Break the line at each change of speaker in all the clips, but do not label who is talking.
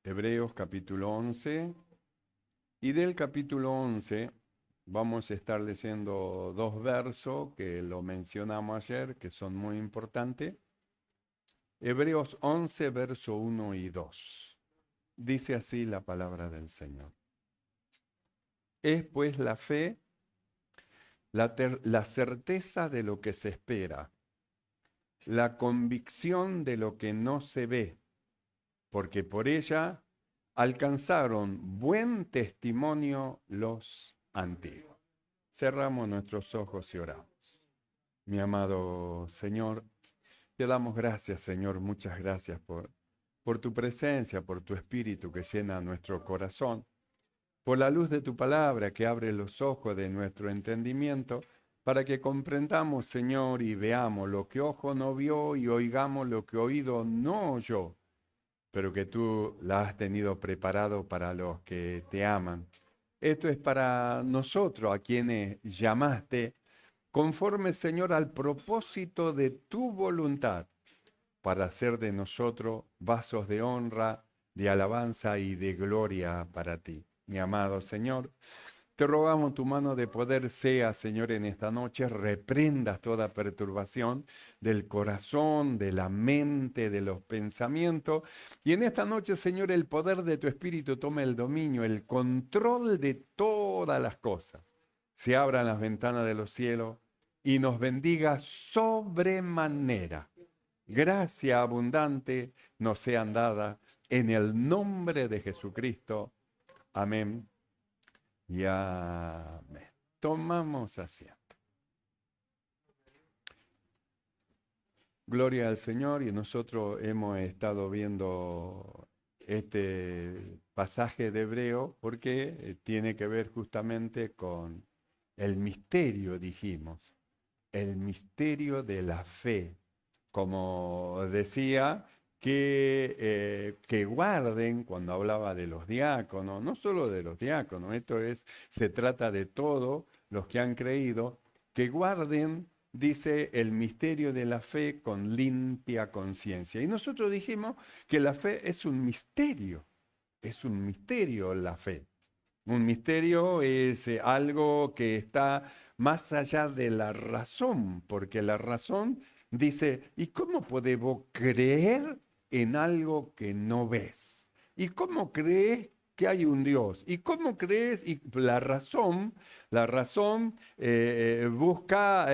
Hebreos capítulo 11, y del capítulo 11 vamos a estar leyendo dos versos que lo mencionamos ayer, que son muy importantes. Hebreos 11, verso 1 y 2. Dice así la palabra del Señor. Es pues la fe, la certeza de lo que se espera, la convicción de lo que no se ve, porque por ella alcanzaron buen testimonio los antiguos. Cerramos nuestros ojos y oramos. Mi amado Señor, te damos gracias, Señor, muchas gracias por tu presencia, por tu espíritu que llena nuestro corazón, por la luz de tu palabra que abre los ojos de nuestro entendimiento, para que comprendamos, Señor, y veamos lo que ojo no vio y oigamos lo que oído no oyó, pero que tú la has tenido preparado para los que te aman. Esto es para nosotros, a quienes llamaste, conforme, Señor, al propósito de tu voluntad, para hacer de nosotros vasos de honra, de alabanza y de gloria para ti. Mi amado Señor, te rogamos tu mano de poder sea, Señor, en esta noche, reprendas toda perturbación del corazón, de la mente, de los pensamientos. Y en esta noche, Señor, el poder de tu Espíritu tome el dominio, el control de todas las cosas. Se abran las ventanas de los cielos y nos bendiga sobremanera. Gracia abundante nos sean dadas en el nombre de Jesucristo. Amén. Y amén. Tomamos asiento. Gloria al Señor, y nosotros hemos estado viendo este pasaje de Hebreo porque tiene que ver justamente con el misterio, dijimos, el misterio de la fe. Como decía, que guarden, cuando hablaba de los diáconos, no solo de los diáconos, se trata de todos los que han creído, que guarden, dice, el misterio de la fe con limpia conciencia. Y nosotros dijimos que la fe es un misterio la fe. Un misterio es algo que está más allá de la razón, porque la razón dice, ¿y cómo podemos creer en algo que no ves? ¿Y cómo crees que hay un Dios? ¿Y cómo crees? Y la razón busca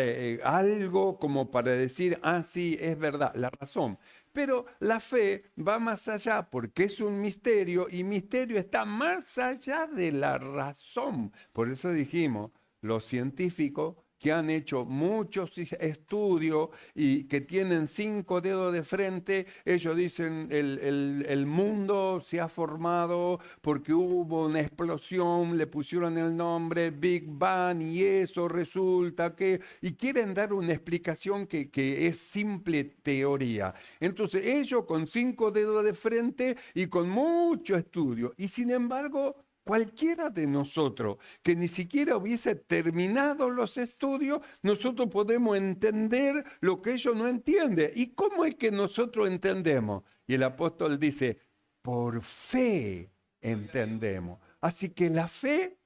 algo como para decir, ah, sí, es verdad, la razón. Pero la fe va más allá porque es un misterio y misterio está más allá de la razón. Por eso dijimos, los científicos que han hecho muchos estudios y que tienen 5 dedos de frente, ellos dicen el mundo se ha formado porque hubo una explosión, le pusieron el nombre Big Bang y eso resulta que, y quieren dar una explicación que es simple teoría. Entonces ellos con 5 dedos de frente y con mucho estudio, y sin embargo cualquiera de nosotros que ni siquiera hubiese terminado los estudios, nosotros podemos entender lo que ellos no entienden. ¿Y cómo es que nosotros entendemos? Y el apóstol dice, por fe entendemos. Así que la fe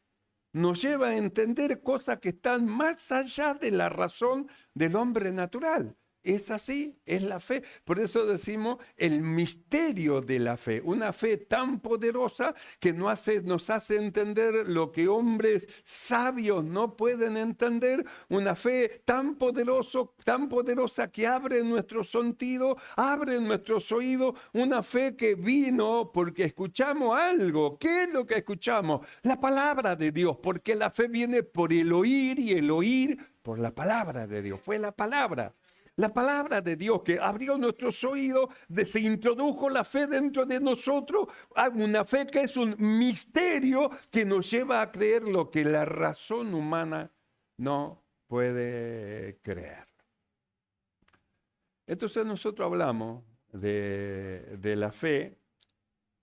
nos lleva a entender cosas que están más allá de la razón del hombre natural. Es así, es la fe. Por eso decimos el misterio de la fe. Una fe tan poderosa que nos hace entender lo que hombres sabios no pueden entender. Una fe tan poderosa que abre nuestros sentidos, abre nuestros oídos. Una fe que vino porque escuchamos algo. ¿Qué es lo que escuchamos? La palabra de Dios, porque la fe viene por el oír y el oír por la palabra de Dios. Fue la palabra. La palabra de Dios que abrió nuestros oídos, se introdujo la fe dentro de nosotros, una fe que es un misterio que nos lleva a creer lo que la razón humana no puede creer. Entonces nosotros hablamos de la fe,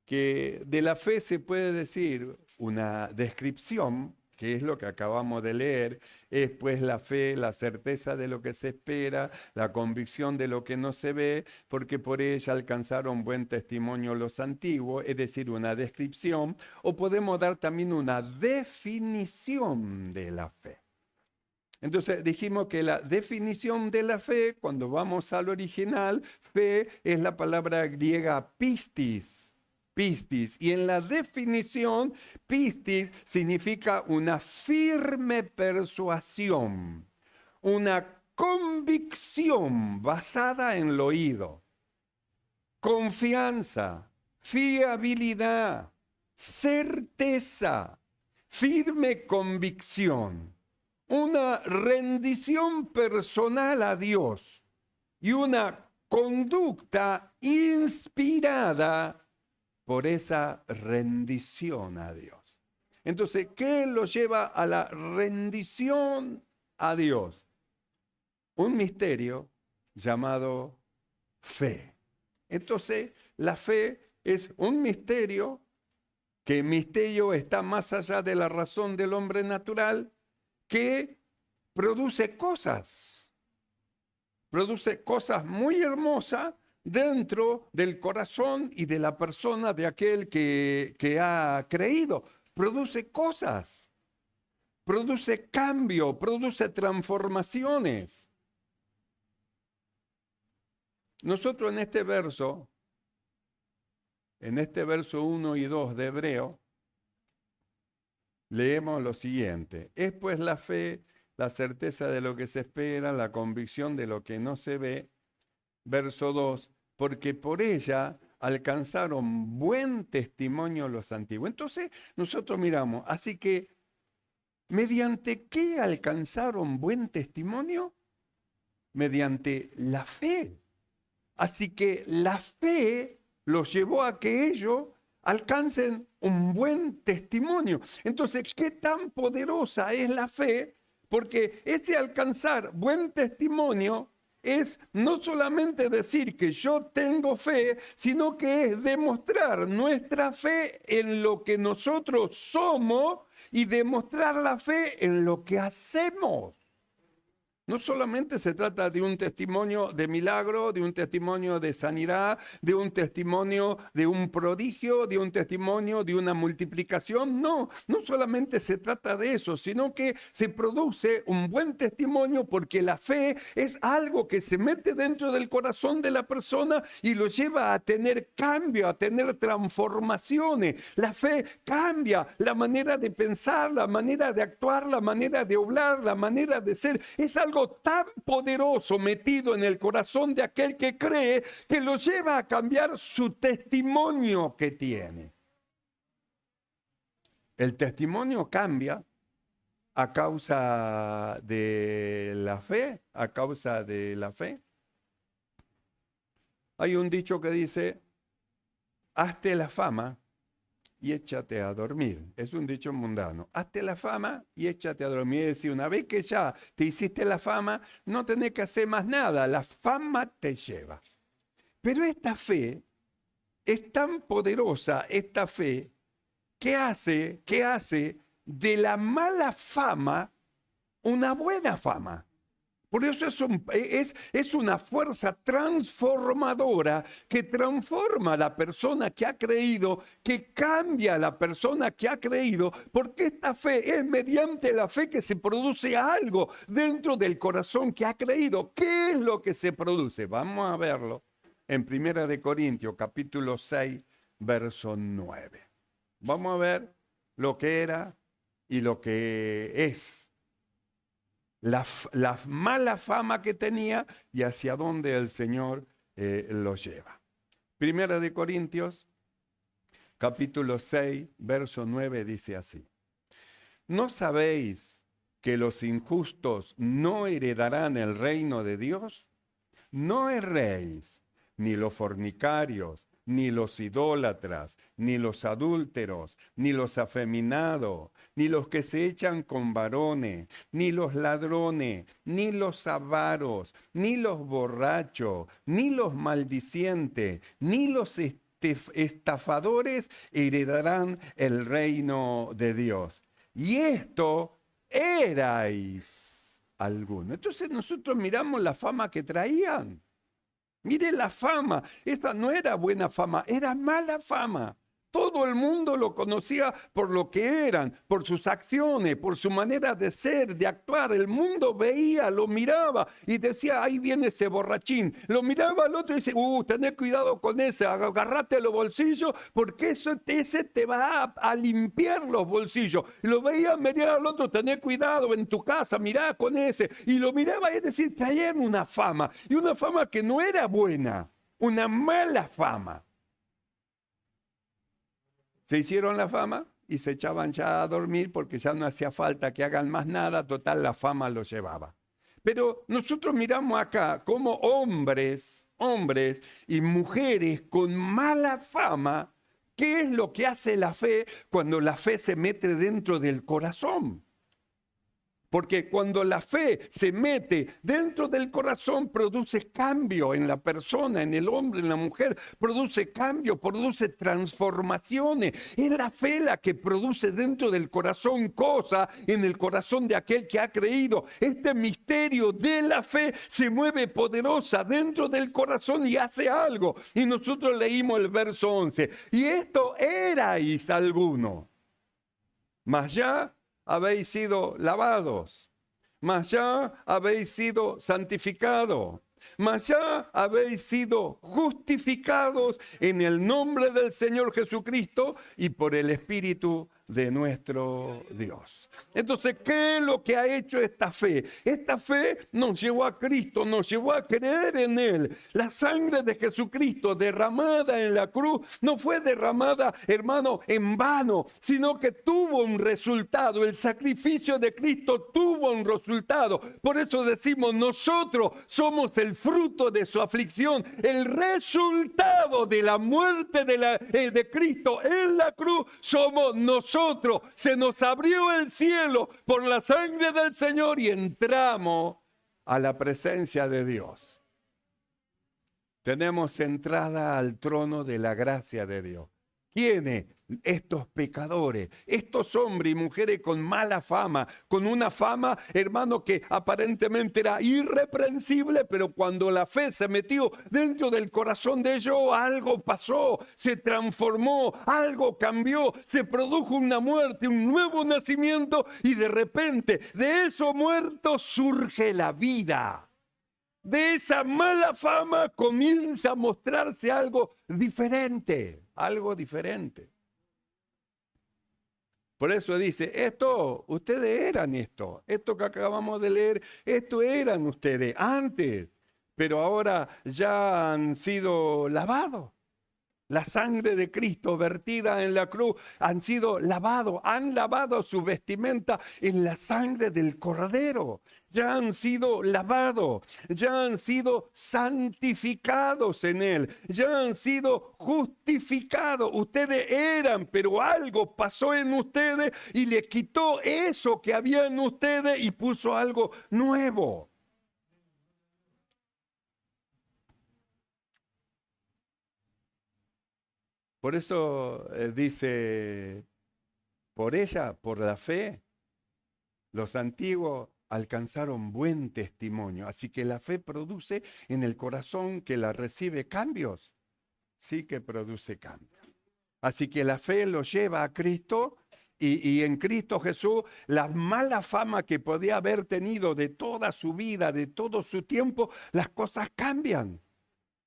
que de la fe se puede decir una descripción que es lo que acabamos de leer, es pues la fe, la certeza de lo que se espera, la convicción de lo que no se ve, porque por ella alcanzaron buen testimonio los antiguos, es decir, una descripción, o podemos dar también una definición de la fe. Entonces dijimos que la definición de la fe, cuando vamos al original, fe es la palabra griega pistis, pistis. Y en la definición, pistis significa una firme persuasión, una convicción basada en el oído, confianza, fiabilidad, certeza, firme convicción, una rendición personal a Dios y una conducta inspirada por esa rendición a Dios. Entonces, ¿qué lo lleva a la rendición a Dios? Un misterio llamado fe. Entonces, la fe es un misterio, que el misterio está más allá de la razón del hombre natural, que produce cosas muy hermosas dentro del corazón y de la persona de aquel que ha creído. Produce cosas, produce cambio, produce transformaciones. Nosotros en este verso 1 y 2 de Hebreo, leemos lo siguiente: es pues la fe, la certeza de lo que se espera, la convicción de lo que no se ve. Verso 2, porque por ella alcanzaron buen testimonio los antiguos. Entonces nosotros miramos, así que, ¿mediante qué alcanzaron buen testimonio? Mediante la fe. Así que la fe los llevó a que ellos alcancen un buen testimonio. Entonces, ¿qué tan poderosa es la fe? Porque ese alcanzar buen testimonio es no solamente decir que yo tengo fe, sino que es demostrar nuestra fe en lo que nosotros somos y demostrar la fe en lo que hacemos. No solamente se trata de un testimonio de milagro, de un testimonio de sanidad, de un testimonio de un prodigio, de un testimonio de una multiplicación. No solamente se trata de eso, sino que se produce un buen testimonio porque la fe es algo que se mete dentro del corazón de la persona y lo lleva a tener cambio, a tener transformaciones. La fe cambia la manera de pensar, la manera de actuar, la manera de obrar, la manera de ser. Es algo tan poderoso metido en el corazón de aquel que cree, que lo lleva a cambiar su testimonio que tiene. El testimonio cambia a causa de la fe, a causa de la fe. Hay un dicho que dice: hazte la fama y échate a dormir. Es un dicho mundano. Hazte la fama y échate a dormir. Es decir, una vez que ya te hiciste la fama, no tenés que hacer más nada. La fama te lleva. Pero esta fe es tan poderosa, esta fe, que hace de la mala fama una buena fama. Por eso es una fuerza transformadora que transforma a la persona que ha creído, que cambia a la persona que ha creído, porque esta fe es mediante la fe que se produce algo dentro del corazón que ha creído. ¿Qué es lo que se produce? Vamos a verlo en 1 Corintios capítulo 6, verso 9. Vamos a ver lo que era y lo que es. La mala fama que tenía y hacia dónde el Señor lo lleva. 1 Corintios, capítulo 6, verso 9, dice así: ¿no sabéis que los injustos no heredarán el reino de Dios? No erréis, ni los fornicarios, ni los idólatras, ni los adúlteros, ni los afeminados, ni los que se echan con varones, ni los ladrones, ni los avaros, ni los borrachos, ni los maldicientes, ni los estafadores heredarán el reino de Dios. y esto erais alguno. Entonces nosotros miramos la fama que traían. Mire la fama, esta no era buena fama, era mala fama. Todo el mundo lo conocía por lo que eran, por sus acciones, por su manera de ser, de actuar. El mundo veía, lo miraba y decía, ahí viene ese borrachín. Lo miraba al otro y dice, tened cuidado con ese, agarrate los bolsillos porque ese te va a limpiar los bolsillos. Y lo veía mirar al otro, tened cuidado en tu casa, mirá con ese. Y lo miraba, es decir, traían una fama. Y una fama que no era buena, una mala fama. Se hicieron la fama y se echaban ya a dormir porque ya no hacía falta que hagan más nada, total la fama los llevaba. Pero nosotros miramos acá como hombres y mujeres con mala fama, ¿qué es lo que hace la fe cuando la fe se mete dentro del corazón? Porque cuando la fe se mete dentro del corazón, produce cambio en la persona, en el hombre, en la mujer, produce cambio, produce transformaciones. Es la fe la que produce dentro del corazón cosas en el corazón de aquel que ha creído. Este misterio de la fe se mueve poderosa dentro del corazón y hace algo. Y nosotros leímos el verso 11. Y esto erais alguno, mas ya habéis sido lavados, mas ya habéis sido santificados, mas ya habéis sido justificados en el nombre del Señor Jesucristo y por el Espíritu de nuestro Dios. Entonces, ¿qué es lo que ha hecho esta fe? Esta fe nos llevó a Cristo, nos llevó a creer en Él. La sangre de Jesucristo derramada en la cruz no fue derramada, hermano, en vano, sino que tuvo un resultado. El sacrificio de Cristo tuvo un resultado. Por eso decimos, nosotros somos el fruto de su aflicción, el resultado de la muerte de Cristo en la cruz somos nosotros. Se nos abrió el cielo por la sangre del Señor y entramos a la presencia de Dios. Tenemos entrada al trono de la gracia de Dios. ¿Quiénes? Estos pecadores, estos hombres y mujeres con mala fama, con una fama, hermano, que aparentemente era irreprensible, pero cuando la fe se metió dentro del corazón de ellos, algo pasó, se transformó, algo cambió, se produjo una muerte, un nuevo nacimiento y de repente de esos muertos surge la vida. De esa mala fama comienza a mostrarse algo diferente, algo diferente. Por eso dice, ustedes eran esto que acabamos de leer, esto eran ustedes antes, pero ahora ya han sido lavados. La sangre de Cristo vertida en la cruz han sido lavados, han lavado su vestimenta en la sangre del Cordero. Ya han sido lavados, ya han sido santificados en Él, ya han sido justificados. Ustedes eran, pero algo pasó en ustedes y le quitó eso que había en ustedes y puso algo nuevo. Por eso dice, por ella, por la fe, los antiguos alcanzaron buen testimonio. Así que la fe produce en el corazón que la recibe cambios. Sí que produce cambios. Así que la fe lo lleva a Cristo y en Cristo Jesús la mala fama que podía haber tenido de toda su vida, de todo su tiempo, las cosas cambian.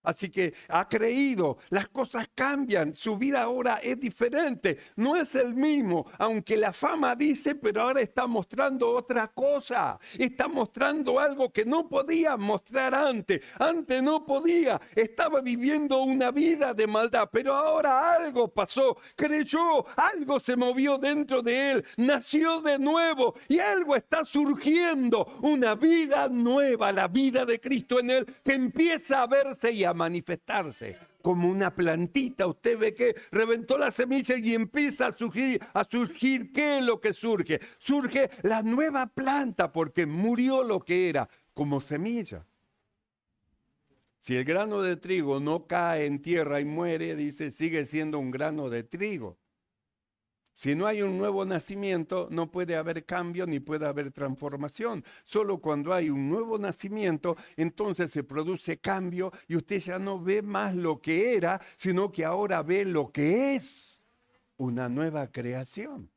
Así que ha creído, las cosas cambian, su vida ahora es diferente, no es el mismo, aunque la fama dice, pero ahora está mostrando otra cosa, está mostrando algo que no podía mostrar antes no podía, estaba viviendo una vida de maldad, pero ahora algo pasó, creyó, algo se movió dentro de él, nació de nuevo y algo está surgiendo, una vida nueva, la vida de Cristo en él, que empieza a verse y a manifestarse como una plantita. Usted ve que reventó la semilla y empieza a surgir. ¿Qué es lo que surge? Surge la nueva planta porque murió lo que era como semilla. Si el grano de trigo no cae en tierra y muere, dice, sigue siendo un grano de trigo. Si no hay un nuevo nacimiento, no puede haber cambio ni puede haber transformación. Solo cuando hay un nuevo nacimiento, entonces se produce cambio y usted ya no ve más lo que era, sino que ahora ve lo que es una nueva creación.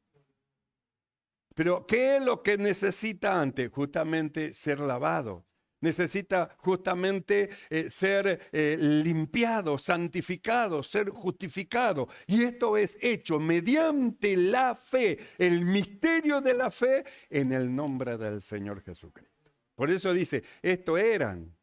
Pero ¿qué es lo que necesita antes? Justamente ser lavado. Necesita justamente ser limpiado, santificado, ser justificado. Y esto es hecho mediante la fe, el misterio de la fe en el nombre del Señor Jesucristo. Por eso dice, esto eran.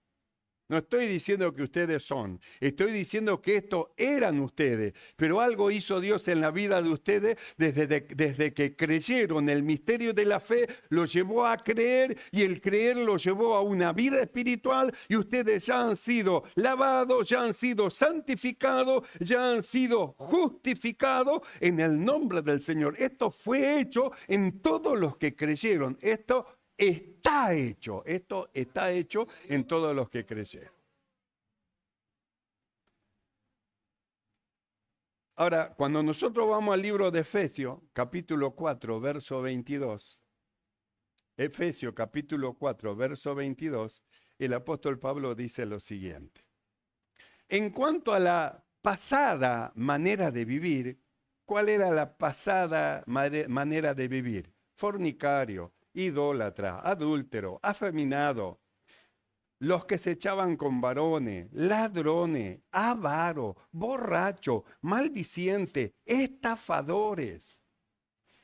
No estoy diciendo que ustedes son, estoy diciendo que esto eran ustedes, pero algo hizo Dios en la vida de ustedes desde que creyeron el misterio de la fe, lo llevó a creer y el creer lo llevó a una vida espiritual y ustedes ya han sido lavados, ya han sido santificados, ya han sido justificados en el nombre del Señor. Esto fue hecho en todos los que creyeron. Esto está hecho en todos los que creyeron. Ahora, cuando nosotros vamos al libro de Efesios, capítulo 4, verso 22, Efesios capítulo 4, verso 22, el apóstol Pablo dice lo siguiente. En cuanto a la pasada manera de vivir, ¿cuál era la pasada manera de vivir? Fornicario, idólatra, adúltero, afeminado, los que se echaban con varones, ladrones, avaros, borrachos, maldicientes, estafadores.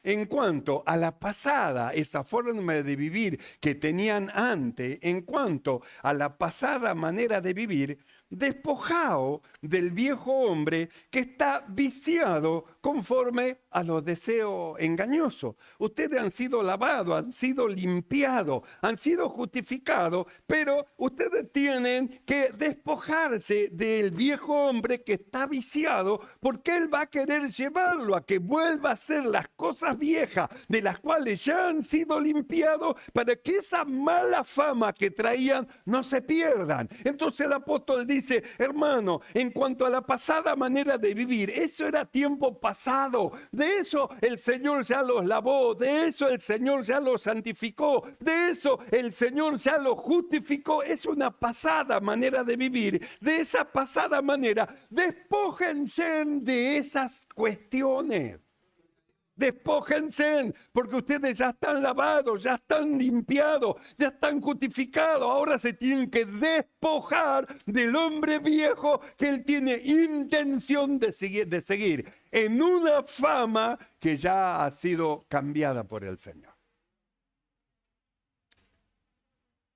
En cuanto a la pasada, esa forma de vivir que tenían antes, en cuanto a la pasada manera de vivir, despojaos del viejo hombre que está viciado conforme a los deseos engañosos. Ustedes han sido lavados, han sido limpiados, han sido justificados, pero ustedes tienen que despojarse del viejo hombre que está viciado, porque él va a querer llevarlo a que vuelva a hacer las cosas viejas de las cuales ya han sido limpiados, para que esa mala fama que traían no se pierdan. Entonces el apóstol dice, hermano, en cuanto a la pasada manera de vivir, eso era tiempo pasado. De eso el Señor ya los lavó, de eso el Señor ya los santificó, de eso el Señor ya los justificó. Es una pasada manera de vivir. De esa pasada manera, despójense de esas cuestiones. Despójense, porque ustedes ya están lavados, ya están limpiados, ya están justificados. Ahora se tienen que despojar del hombre viejo que él tiene intención de seguir en una fama que ya ha sido cambiada por el Señor.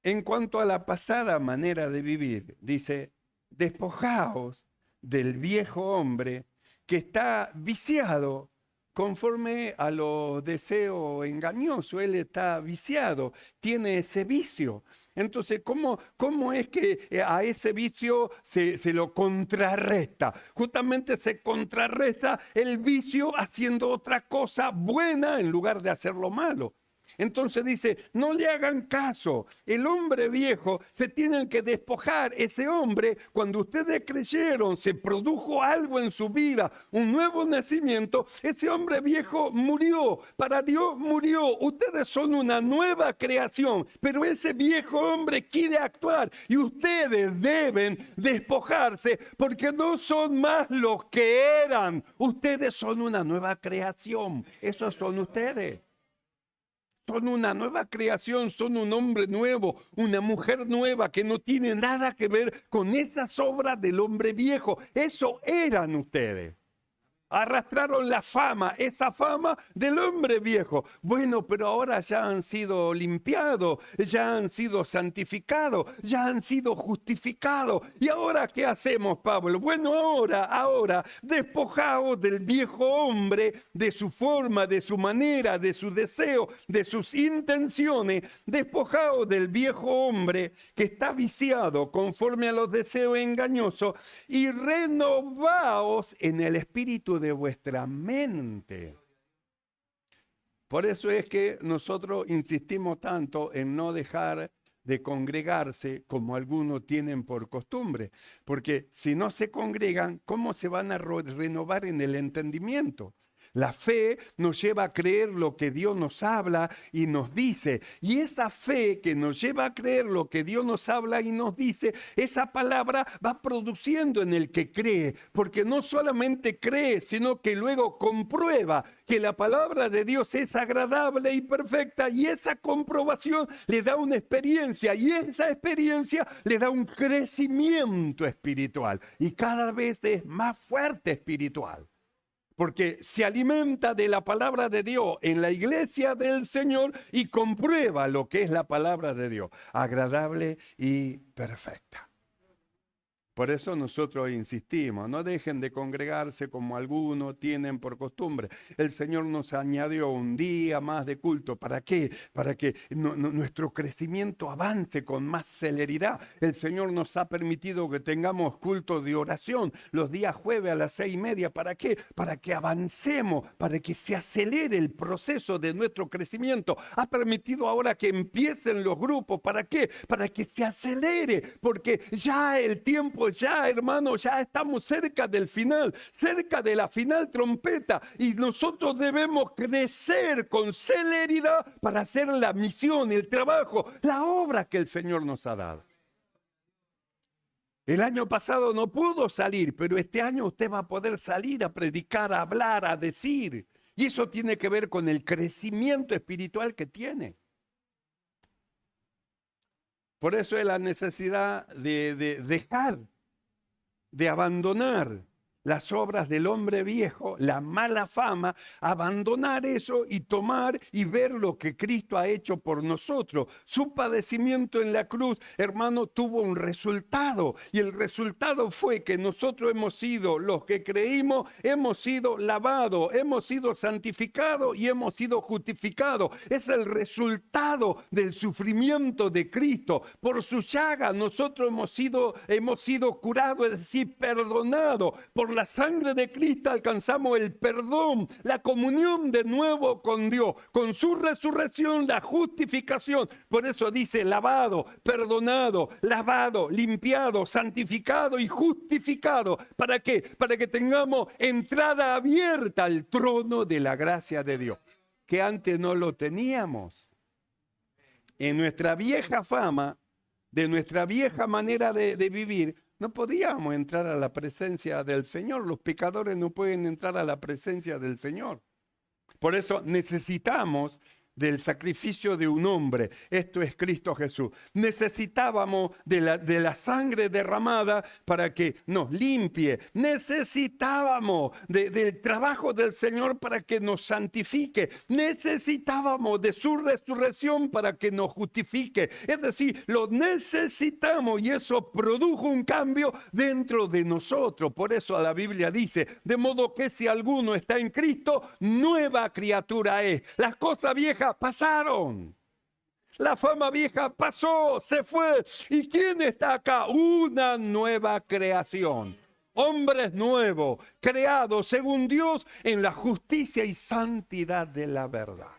En cuanto a la pasada manera de vivir, dice, despojaos del viejo hombre que está viciado conforme a los deseos engañosos. Él está viciado, tiene ese vicio. Entonces, ¿cómo es que a ese vicio se lo contrarresta? Justamente se contrarresta el vicio haciendo otra cosa buena en lugar de hacerlo malo. Entonces dice, no le hagan caso. El hombre viejo se tiene que despojar. Ese hombre, cuando ustedes creyeron, se produjo algo en su vida, un nuevo nacimiento. Ese hombre viejo murió. Para Dios murió. Ustedes son una nueva creación. Pero ese viejo hombre quiere actuar. Y ustedes deben despojarse porque no son más los que eran. Ustedes son una nueva creación. Esos son ustedes. Son una nueva creación, son un hombre nuevo, una mujer nueva que no tiene nada que ver con esas obras del hombre viejo. Eso eran ustedes. Arrastraron la fama, esa fama del hombre viejo. Bueno, pero ahora ya han sido limpiados, ya han sido santificados, ya han sido justificados. ¿Y ahora qué hacemos, Pablo? Bueno, ahora, despojaos del viejo hombre, de su forma, de su manera, de su deseo, de sus intenciones. Despojaos del viejo hombre que está viciado conforme a los deseos engañosos y renovaos en el espíritu de vuestra mente. Por eso es que nosotros insistimos tanto en no dejar de congregarse como algunos tienen por costumbre, porque si no se congregan, ¿cómo se van a renovar en el entendimiento? La fe nos lleva a creer lo que Dios nos habla y nos dice. Y esa fe que nos lleva a creer lo que Dios nos habla y nos dice, esa palabra va produciendo en el que cree. Porque no solamente cree, sino que luego comprueba que la palabra de Dios es agradable y perfecta. Y esa comprobación le da una experiencia. Y esa experiencia le da un crecimiento espiritual. Y cada vez es más fuerte espiritual. Porque se alimenta de la palabra de Dios en la iglesia del Señor y comprueba lo que es la palabra de Dios, agradable y perfecta. Por eso nosotros insistimos, no dejen de congregarse como algunos tienen por costumbre. El Señor nos añadió un día más de culto. ¿Para qué? Para que nuestro crecimiento avance con más celeridad. El Señor nos ha permitido que tengamos culto de oración los días jueves a las 6:30. ¿Para qué? Para que avancemos, para que se acelere el proceso de nuestro crecimiento. Ha permitido ahora que empiecen los grupos. ¿Para qué? Para que se acelere, porque ya el tiempo, ya hermanos, ya estamos cerca del final, cerca de la final trompeta, y nosotros debemos crecer con celeridad para hacer la misión, el trabajo, la obra que el Señor nos ha dado. El año pasado no pudo salir, pero este año usted va a poder salir a predicar, a hablar, a decir. Y eso tiene que ver con el crecimiento espiritual que tiene. Por eso es la necesidad de dejar, de abandonar las obras del hombre viejo, la mala fama, abandonar eso y tomar y ver lo que Cristo ha hecho por nosotros. Su padecimiento en la cruz, hermano, tuvo un resultado, y el resultado fue que nosotros hemos sido, los que creímos, hemos sido lavados, hemos sido santificados y hemos sido justificados. Es el resultado del sufrimiento de Cristo. Por su llaga nosotros hemos sido curados, es decir, perdonados. Por la sangre de Cristo alcanzamos el perdón, la comunión de nuevo con Dios, con su resurrección, la justificación. Por eso dice lavado, perdonado, lavado, limpiado, santificado y justificado. ¿Para qué? Para que tengamos entrada abierta al trono de la gracia de Dios, que antes no lo teníamos. En nuestra vieja fama, de nuestra vieja manera de vivir, no podíamos entrar a la presencia del Señor. Los pecadores no pueden entrar a la presencia del Señor. Por eso necesitamos del sacrificio de un hombre. Esto es Cristo Jesús. Necesitábamos de la sangre derramada para que nos limpie. Necesitábamos del trabajo del Señor para que nos santifique. Necesitábamos de su resurrección para que nos justifique. Es decir, lo necesitamos, y eso produjo un cambio dentro de nosotros. Por eso la Biblia dice, de modo que si alguno está en Cristo, nueva criatura es. Las cosas viejas pasaron. La fama vieja pasó, se fue. ¿Y quién está acá? Una nueva creación. Hombres nuevos, creados según Dios en la justicia y santidad de la verdad.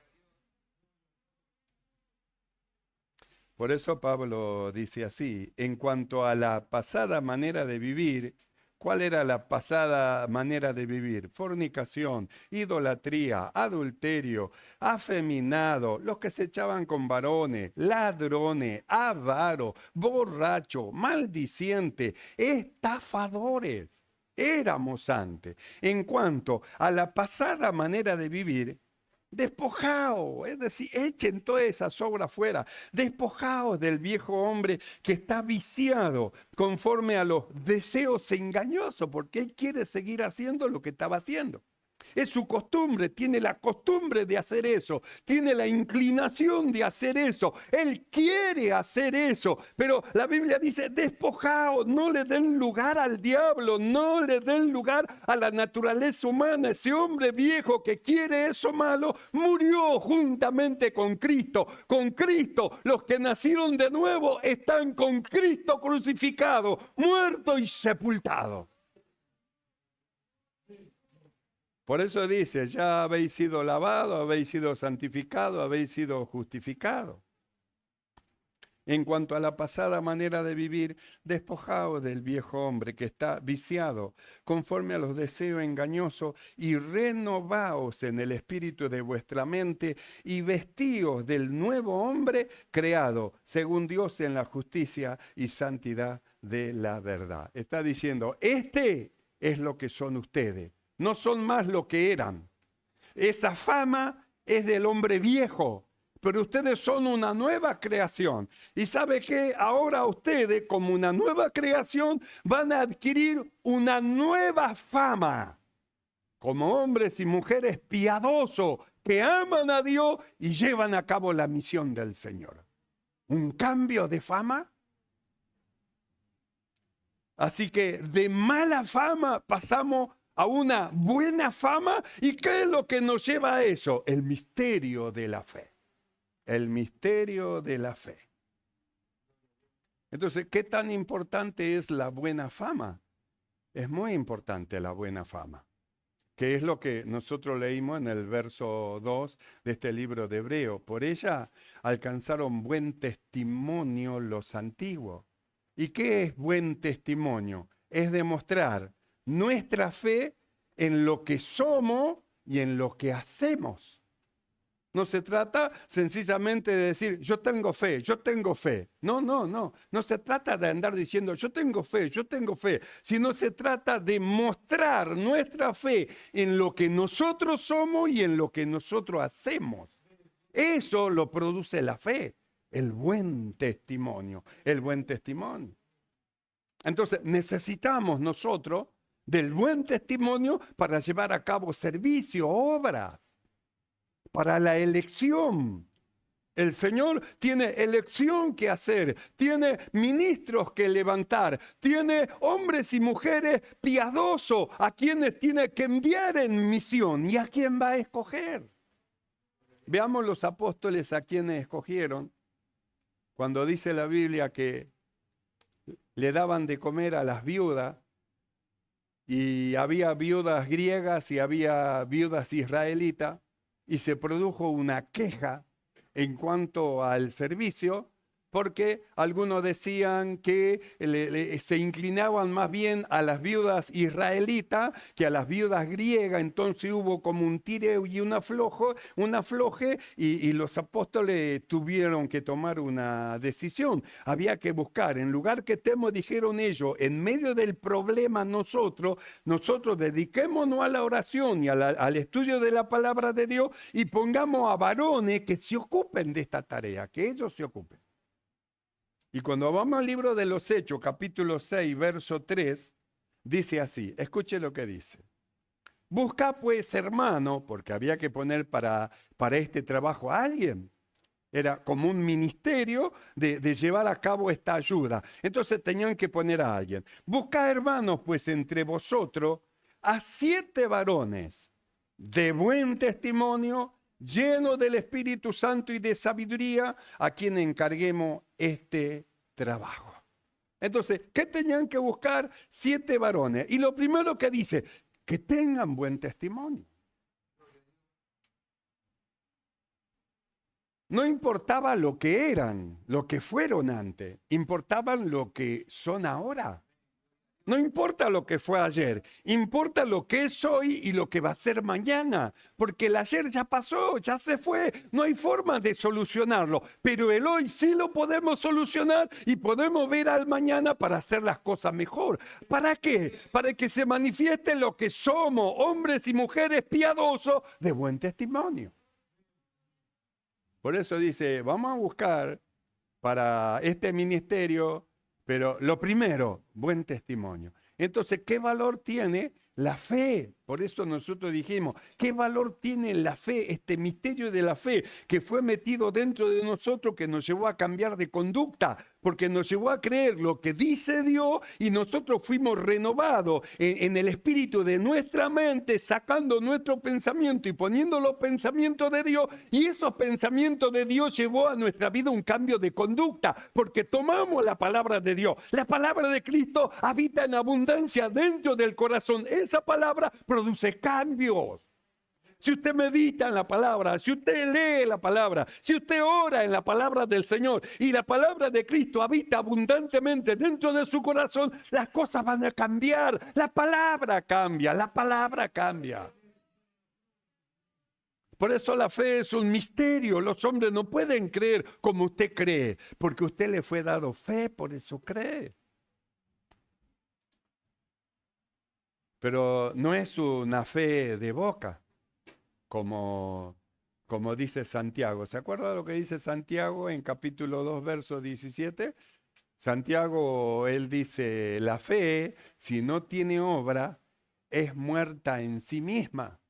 Por eso Pablo dice así, en cuanto a la pasada manera de vivir. ¿Cuál era la pasada manera de vivir? Fornicación, idolatría, adulterio, afeminado, los que se echaban con varones, ladrones, avaros, borrachos, maldicientes, estafadores. Éramos antes. En cuanto a la pasada manera de vivir, despojaos, es decir, echen todas esas obras fuera, despojaos del viejo hombre que está viciado conforme a los deseos engañosos, porque él quiere seguir haciendo lo que estaba haciendo. Es su costumbre, tiene la costumbre de hacer eso, tiene la inclinación de hacer eso, él quiere hacer eso, pero la Biblia dice, despojaos, no le den lugar al diablo, no le den lugar a la naturaleza humana. Ese hombre viejo que quiere eso malo, murió juntamente con Cristo. Con Cristo, los que nacieron de nuevo están con Cristo crucificado, muerto y sepultado. Por eso dice, ya habéis sido lavados, habéis sido santificados, habéis sido justificados. En cuanto a la pasada manera de vivir, despojaos del viejo hombre que está viciado, conforme a los deseos engañosos, y renovaos en el espíritu de vuestra mente, y vestíos del nuevo hombre creado, según Dios, en la justicia y santidad de la verdad. Está diciendo, este es lo que son ustedes, no son más lo que eran. Esa fama es del hombre viejo, pero ustedes son una nueva creación. ¿Y sabe qué? Ahora ustedes, como una nueva creación, van a adquirir una nueva fama. Como hombres y mujeres piadosos que aman a Dios y llevan a cabo la misión del Señor. ¿Un cambio de fama? Así que de mala fama pasamos a una buena fama. ¿Y qué es lo que nos lleva a eso? El misterio de la fe. El misterio de la fe. Entonces, ¿qué tan importante es la buena fama? Es muy importante la buena fama, que es lo que nosotros leímos en el verso 2 de este libro de Hebreo. Por ella alcanzaron buen testimonio los antiguos. ¿Y qué es buen testimonio? Es demostrar nuestra fe en lo que somos y en lo que hacemos. No se trata sencillamente de decir, yo tengo fe, yo tengo fe. No, no, no. No se trata de andar diciendo, yo tengo fe, sino se trata de mostrar nuestra fe en lo que nosotros somos y en lo que nosotros hacemos. Eso lo produce la fe, el buen testimonio, el buen testimonio. Entonces necesitamos nosotros del buen testimonio para llevar a cabo servicio, obras. Para la elección. El Señor tiene elección que hacer, tiene ministros que levantar, tiene hombres y mujeres piadosos a quienes tiene que enviar en misión. ¿Y a quién va a escoger? Veamos los apóstoles a quienes escogieron. Cuando dice la Biblia que le daban de comer a las viudas, y había viudas griegas y había viudas israelitas, y se produjo una queja en cuanto al servicio, porque algunos decían que se inclinaban más bien a las viudas israelitas que a las viudas griegas. Entonces hubo como un tireo y un afloje, y los apóstoles tuvieron que tomar una decisión. Había que buscar, en lugar que estemos, dijeron ellos, en medio del problema nosotros dediquémonos a la oración y al estudio de la palabra de Dios, y pongamos a varones que se ocupen de esta tarea, que ellos se ocupen. Y cuando vamos al libro de los Hechos, capítulo 6, verso 3, dice así, escuche lo que dice. Busca pues, hermano, porque había que poner para este trabajo a alguien. Era como un ministerio de llevar a cabo esta ayuda. Entonces tenían que poner a alguien. Busca, hermanos, pues entre vosotros a 7 varones de buen testimonio, lleno del Espíritu Santo y de sabiduría, a quien encarguemos este trabajo. Entonces, ¿qué tenían que buscar? 7 varones. Y lo primero que dice, que tengan buen testimonio. No importaba lo que eran, lo que fueron antes, importaban lo que son ahora. No importa lo que fue ayer, importa lo que es hoy y lo que va a ser mañana, porque el ayer ya pasó, ya se fue, no hay forma de solucionarlo, pero el hoy sí lo podemos solucionar y podemos ver al mañana para hacer las cosas mejor. ¿Para qué? Para que se manifieste lo que somos, hombres y mujeres piadosos de buen testimonio. Por eso dice, vamos a buscar para este ministerio, pero lo primero, buen testimonio. Entonces, ¿qué valor tiene la fe? Por eso nosotros dijimos, ¿qué valor tiene la fe? Este misterio de la fe que fue metido dentro de nosotros, que nos llevó a cambiar de conducta, porque nos llevó a creer lo que dice Dios, y nosotros fuimos renovados en el espíritu de nuestra mente, sacando nuestro pensamiento y poniendo los pensamientos de Dios, y esos pensamientos de Dios llevó a nuestra vida un cambio de conducta, porque tomamos la palabra de Dios. La palabra de Cristo habita en abundancia dentro del corazón. Esa palabra produce cambios. si usted medita en la palabra, si usted lee la palabra, si usted ora en la palabra del Señor y la palabra de Cristo habita abundantemente dentro de su corazón, las cosas van a cambiar. La palabra cambia, la palabra cambia. Por eso la fe es un misterio. Los hombres no pueden creer como usted cree, porque usted le fue dado fe, por eso cree. Pero no es una fe de boca, como dice Santiago. ¿Se acuerda lo que dice Santiago en capítulo 2, verso 17? Santiago, él dice, la fe, si no tiene obra, es muerta en sí misma.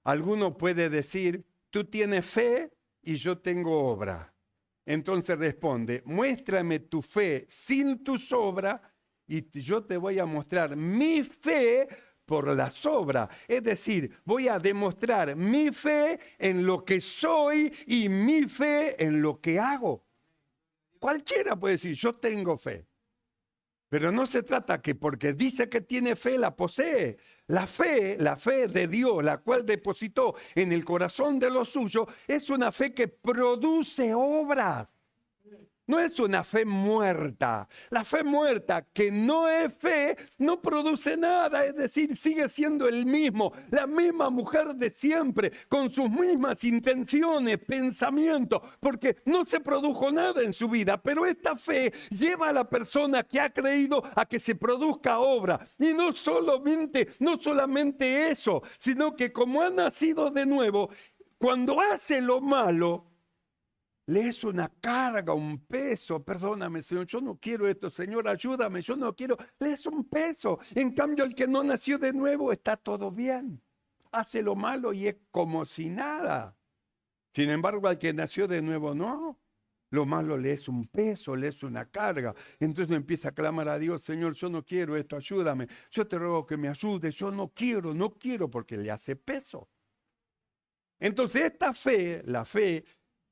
Alguno puede decir, tú tienes fe y yo tengo obra. Entonces responde, muéstrame tu fe sin tus obras y yo te voy a mostrar mi fe por las obras. Es decir, voy a demostrar mi fe en lo que soy y mi fe en lo que hago. Cualquiera puede decir, yo tengo fe. Pero no se trata que porque dice que tiene fe, la posee. La fe de Dios, la cual depositó en el corazón de los suyos, es una fe que produce obras. No es una fe muerta. La fe muerta, que no es fe, no produce nada. Es decir, sigue siendo el mismo, la misma mujer de siempre, con sus mismas intenciones, pensamientos, porque no se produjo nada en su vida. Pero esta fe lleva a la persona que ha creído a que se produzca obra. Y no solamente eso, sino que como ha nacido de nuevo, cuando hace lo malo, le es una carga, un peso. Perdóname, Señor, yo no quiero esto. Señor, ayúdame, yo no quiero. Le es un peso. En cambio, el que no nació de nuevo está todo bien. Hace lo malo y es como si nada. Sin embargo, al que nació de nuevo, no. Lo malo le es un peso, le es una carga. Entonces empieza a clamar a Dios, Señor, yo no quiero esto, ayúdame. Yo te ruego que me ayudes. Yo no quiero, porque le hace peso. Entonces, esta fe, la fe,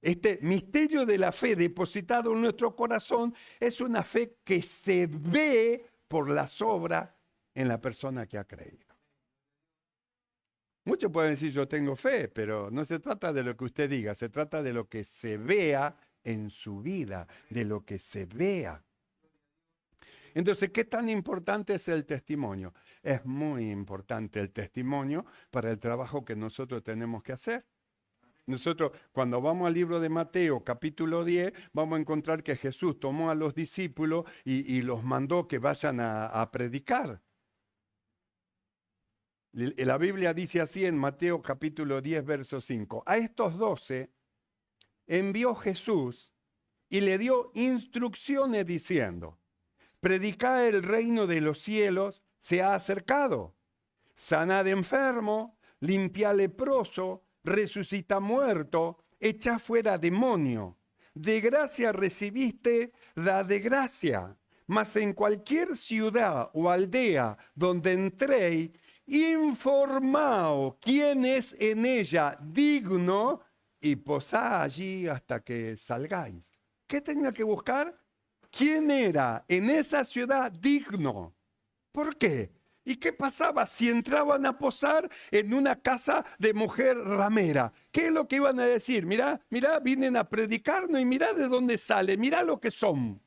este misterio de la fe depositado en nuestro corazón es una fe que se ve por las obras en la persona que ha creído. Muchos pueden decir yo tengo fe, pero no se trata de lo que usted diga, se trata de lo que se vea en su vida, de lo que se vea. Entonces, ¿qué tan importante es el testimonio? Es muy importante el testimonio para el trabajo que nosotros tenemos que hacer. Nosotros, cuando vamos al libro de Mateo, capítulo 10, vamos a encontrar que Jesús tomó a los discípulos y los mandó que vayan a predicar. La Biblia dice así en Mateo, capítulo 10, verso 5. A estos 12 envió Jesús y le dio instrucciones diciendo, predicad el reino de los cielos se ha acercado, sanad enfermo, limpiad leproso, resucita muerto, echa fuera demonio. De gracia recibiste, da de gracia. Mas en cualquier ciudad o aldea donde entréis, informaos quién es en ella digno y posad allí hasta que salgáis. ¿Qué tenía que buscar? ¿Quién era en esa ciudad digno? ¿Por qué? ¿Y qué pasaba si entraban a posar en una casa de mujer ramera? ¿Qué es lo que iban a decir? Mirá, vienen a predicarnos y mirá de dónde sale, mirá lo que son.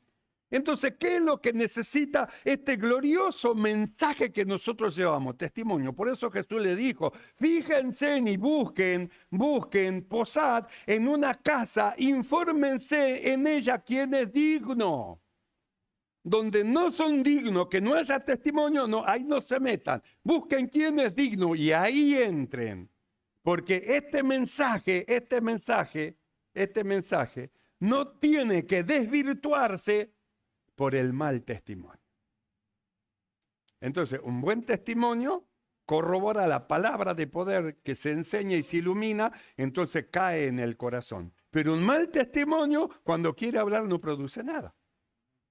Entonces, ¿qué es lo que necesita este glorioso mensaje que nosotros llevamos? Testimonio. Por eso Jesús le dijo, fíjense y busquen, posad en una casa, infórmense en ella quién es digno. Donde no son dignos, que no haya testimonio, no, ahí no se metan. Busquen quién es digno y ahí entren. Porque este mensaje no tiene que desvirtuarse por el mal testimonio. Entonces, un buen testimonio corrobora la palabra de poder que se enseña y se ilumina, entonces cae en el corazón. Pero un mal testimonio, cuando quiere hablar, no produce nada.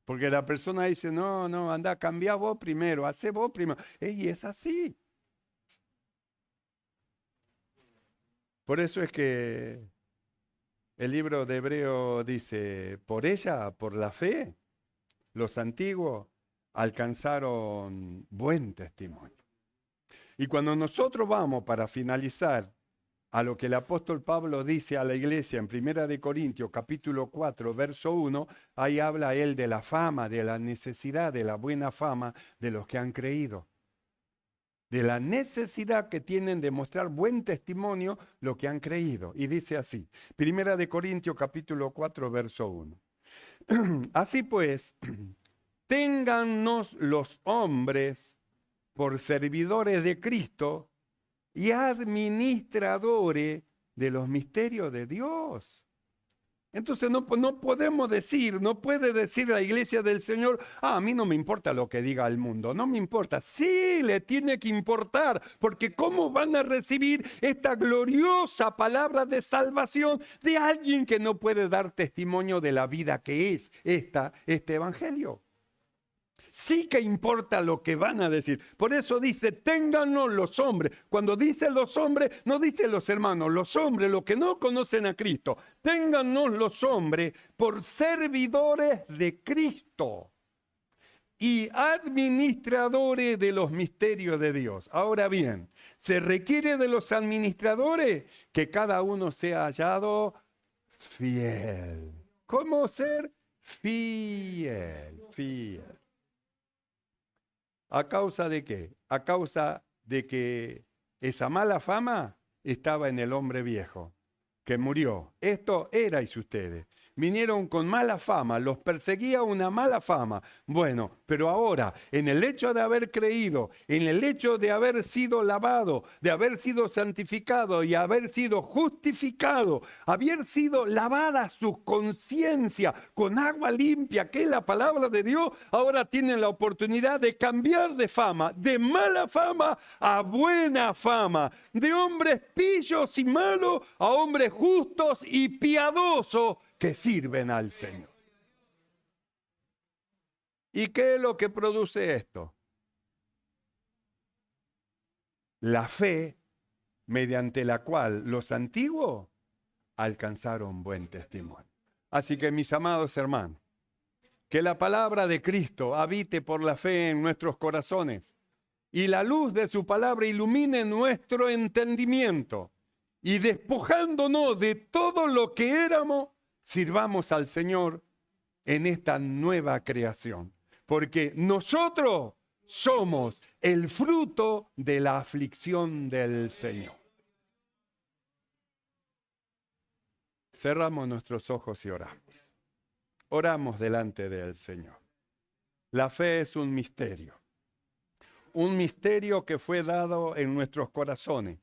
Porque la persona dice, no, anda, cambia vos primero, hace vos primero. Y es así. Por eso es que el libro de Hebreo dice, por ella, por la fe, los antiguos alcanzaron buen testimonio. Y cuando nosotros vamos para finalizar a lo que el apóstol Pablo dice a la iglesia en 1 Corintios capítulo 4, verso 1, ahí habla él de la fama, de la necesidad, de la buena fama de los que han creído. De la necesidad que tienen de mostrar buen testimonio lo que han creído. Y dice así, 1 Corintios capítulo 4, verso 1. Así pues, téngannos los hombres por servidores de Cristo y administradores de los misterios de Dios. Entonces no podemos decir, no puede decir la iglesia del Señor, a mí no me importa lo que diga el mundo, no me importa. Sí, le tiene que importar, porque ¿cómo van a recibir esta gloriosa palabra de salvación de alguien que no puede dar testimonio de la vida que es este evangelio? Sí que importa lo que van a decir. Por eso dice, téngannos los hombres. Cuando dice los hombres, no dice los hermanos, los hombres, los que no conocen a Cristo. Téngannos los hombres por servidores de Cristo y administradores de los misterios de Dios. Ahora bien, se requiere de los administradores que cada uno sea hallado fiel. ¿Cómo ser? Fiel. ¿A causa de qué? A causa de que esa mala fama estaba en el hombre viejo, que murió. Esto erais ustedes. Vinieron con mala fama, los perseguía una mala fama. Bueno, pero ahora, en el hecho de haber creído, en el hecho de haber sido lavado, de haber sido santificado y haber sido justificado, haber sido lavada su conciencia con agua limpia, que es la palabra de Dios, ahora tienen la oportunidad de cambiar de fama, de mala fama a buena fama, de hombres pillos y malos a hombres justos y piadosos que sirven al Señor. ¿Y qué es lo que produce esto? La fe mediante la cual los antiguos alcanzaron buen testimonio. Así que, mis amados hermanos, que la palabra de Cristo habite por la fe en nuestros corazones y la luz de su palabra ilumine nuestro entendimiento y despojándonos de todo lo que éramos, sirvamos al Señor en esta nueva creación, porque nosotros somos el fruto de la aflicción del Señor. Cerramos nuestros ojos y oramos. Oramos delante del Señor. La fe es un misterio que fue dado en nuestros corazones